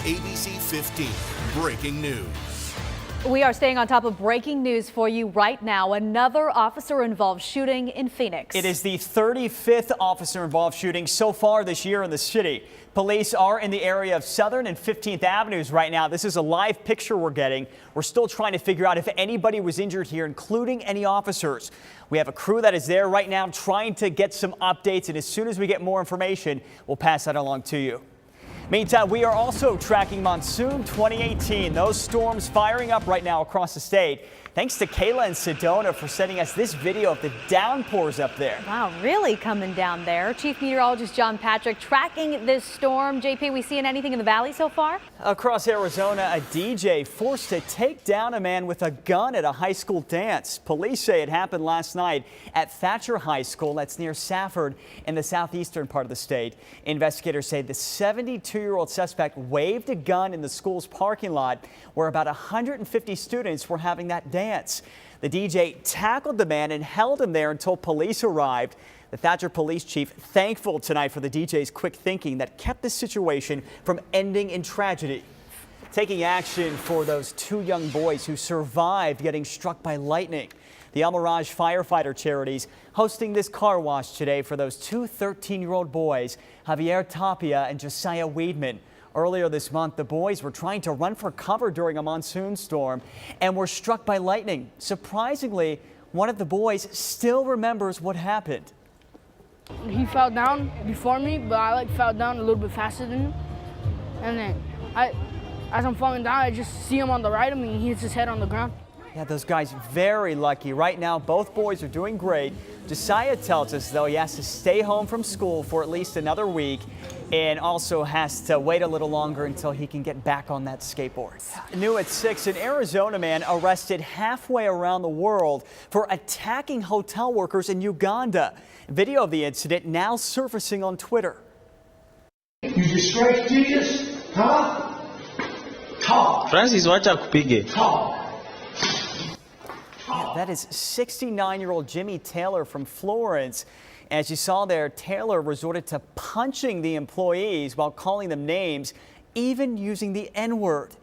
ABC 15 Breaking News. We are staying on top of breaking news for you right now. Another officer-involved shooting in Phoenix. It is the 35th officer-involved shooting so far this year in the city. Police are in the area of Southern and 15th Avenues right now. This is a live picture we're getting. We're still trying to figure out if anybody was injured here, including any officers. We have a crew that is there right now trying to get some updates, and as soon as we get more information, we'll pass that along to you. Meantime, we are also tracking Monsoon 2018. Those storms firing up right now across the state. Thanks to Kayla and Sedona for sending us this video of the downpours up there. Wow, really coming down there. Chief Meteorologist John Patrick tracking this storm. JP, we seeing anything in the valley so far? Across Arizona, a DJ forced to take down a man with a gun at a high school dance. Police say it happened last night at Thatcher High School. That's near Safford in the southeastern part of the state. Investigators say the 72-year-old suspect waved a gun in the school's parking lot where about 150 students were having that dance. The DJ tackled the man and held him there until police arrived. The Thatcher police chief thankful tonight for the DJ's quick thinking that kept this situation from ending in tragedy. Taking action for those two young boys who survived getting struck by lightning. The El Mirage firefighter charities hosting this car wash today for those two 13-year-old boys, Javier Tapia and Josiah Weedman. Earlier this month, the boys were trying to run for cover during a monsoon storm and were struck by lightning. Surprisingly, one of the boys still remembers what happened. He fell down before me, but I fell down a little bit faster than him. And then as I'm falling down, I just see him on the right of me and he hits his head on the ground. Yeah, those guys very lucky. Right now, both boys are doing great. Josiah tells us, though, he has to stay home from school for at least another week and also has to wait a little longer until he can get back on that skateboard. New at 6, an Arizona man arrested halfway around the world for attacking hotel workers in Uganda. Video of the incident now surfacing on Twitter. You disgrace Jesus, huh? Talk. Francis, wacha kupige. Talk. That is 69-year-old Jimmy Taylor from Florence. As you saw there, Taylor resorted to punching the employees while calling them names, even using the N-word.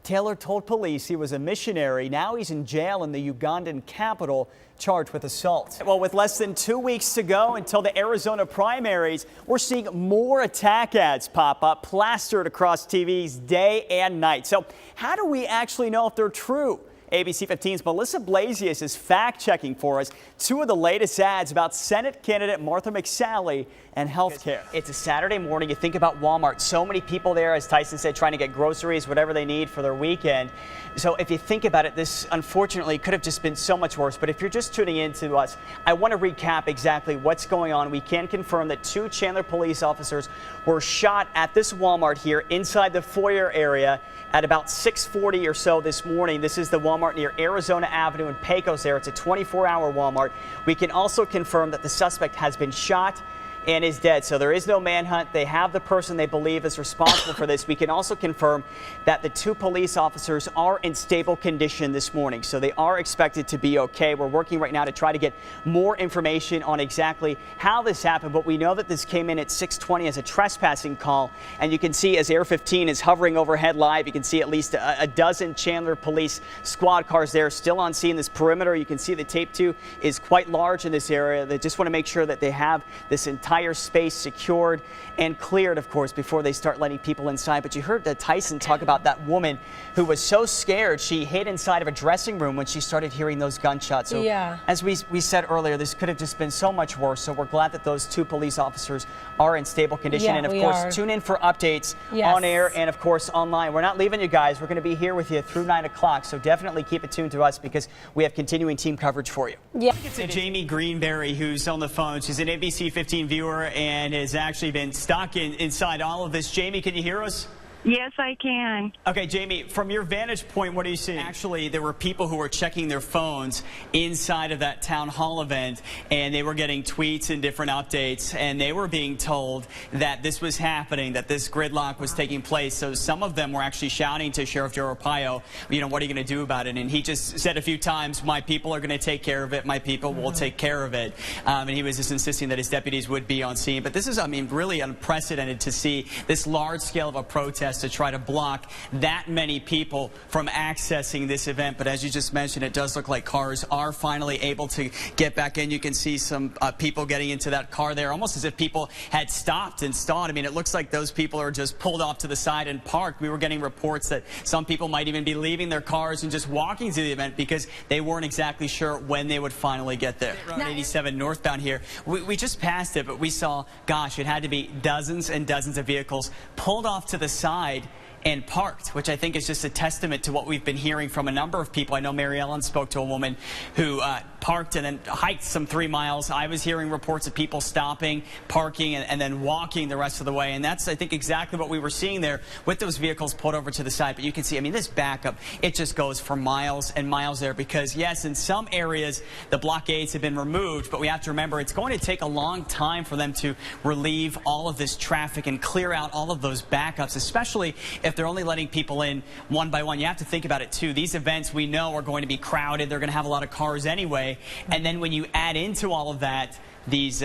Taylor told police he was a missionary. Now he's in jail in the Ugandan capital, charged with assault. Well, with less than 2 weeks to go until the Arizona primaries, we're seeing more attack ads pop up, plastered across TVs day and night. So how do we actually know if they're true? ABC 15's Melissa Blasius is fact-checking for us two of the latest ads about Senate candidate Martha McSally and health care. It's a Saturday morning. You think about Walmart. So many people there, as Tyson said, trying to get groceries, whatever they need for their weekend. So if you think about it, this unfortunately could have just been so much worse. But if you're just tuning in to us, I want to recap exactly what's going on. We can confirm that two Chandler police officers were shot at this Walmart here inside the foyer area at about 6:40 or so this morning. This is the Walmart near Arizona Avenue in Pecos there. It's a 24-hour Walmart. We can also confirm that the suspect has been shot and is dead. So there is no manhunt. They have the person they believe is responsible for this. We can also confirm that the two police officers are in stable condition this morning. So they are expected to be okay. We're working right now to try to get more information on exactly how this happened. But we know that this came in at 6:20 as a trespassing call. And you can see as Air 15 is hovering overhead live, you can see at least a dozen Chandler police squad cars there still on scene. This perimeter, you can see the tape too, is quite large in this area. They just want to make sure that they have this entire space secured and cleared, of course, before they start letting people inside. But you heard Tyson talk about that woman who was so scared she hid inside of a dressing room when she started hearing those gunshots. So yeah. As we said earlier, this could have just been so much worse. So we're glad that those two police officers are in stable condition. Yeah, and of course, tune in for updates on air and of course online. We're not leaving you guys. We're going to be here with you through 9 o'clock. So definitely keep it tuned to us because we have continuing team coverage for you. Yeah. It's Jamie Greenberry who's on the phone. She's an ABC 15 viewer and has actually been stuck inside all of this. Jamie, can you hear us? Yes, I can. Okay, Jamie, from your vantage point, what are you seeing? Actually, there were people who were checking their phones inside of that town hall event, and they were getting tweets and different updates, and they were being told that this was happening, that this gridlock was taking place. So some of them were actually shouting to Sheriff Joe Arpaio, you know, what are you going to do about it? And he just said a few times, my people are going to take care of it. My people will take care of it. And he was just insisting that his deputies would be on scene. But this is, I mean, really unprecedented to see this large scale of a protest protest to try to block that many people from accessing this event. But as you just mentioned, it does look like cars are finally able to get back in. You can see some people getting into that car there, almost as if people had stopped and stalled. I mean, it looks like those people are just pulled off to the side and parked. We were getting reports that some people might even be leaving their cars and just walking to the event because they weren't exactly sure when they would finally get there. Road 87 northbound here. We just passed it, but we saw, gosh, it had to be dozens and dozens of vehicles pulled off to the side and parked, which I think is just a testament to what we've been hearing from a number of people. I know Mary Ellen spoke to a woman who parked and then hiked some 3 miles. I was hearing reports of people stopping, parking, and then walking the rest of the way. And that's, I think, exactly what we were seeing there with those vehicles pulled over to the side. But you can see, I mean, this backup, it just goes for miles and miles there because, yes, in some areas, the blockades have been removed. But we have to remember it's going to take a long time for them to relieve all of this traffic and clear out all of those backups, especially if they're only letting people in one by one. You have to think about it, too. These events we know are going to be crowded. They're going to have a lot of cars anyway. And then when you add into all of that, these,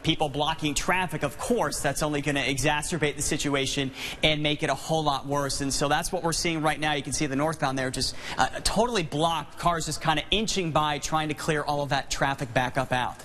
people blocking traffic, of course, that's only going to exacerbate the situation and make it a whole lot worse. And so that's what we're seeing right now. You can see the northbound there just totally blocked. Cars just kind of inching by, trying to clear all of that traffic back up out.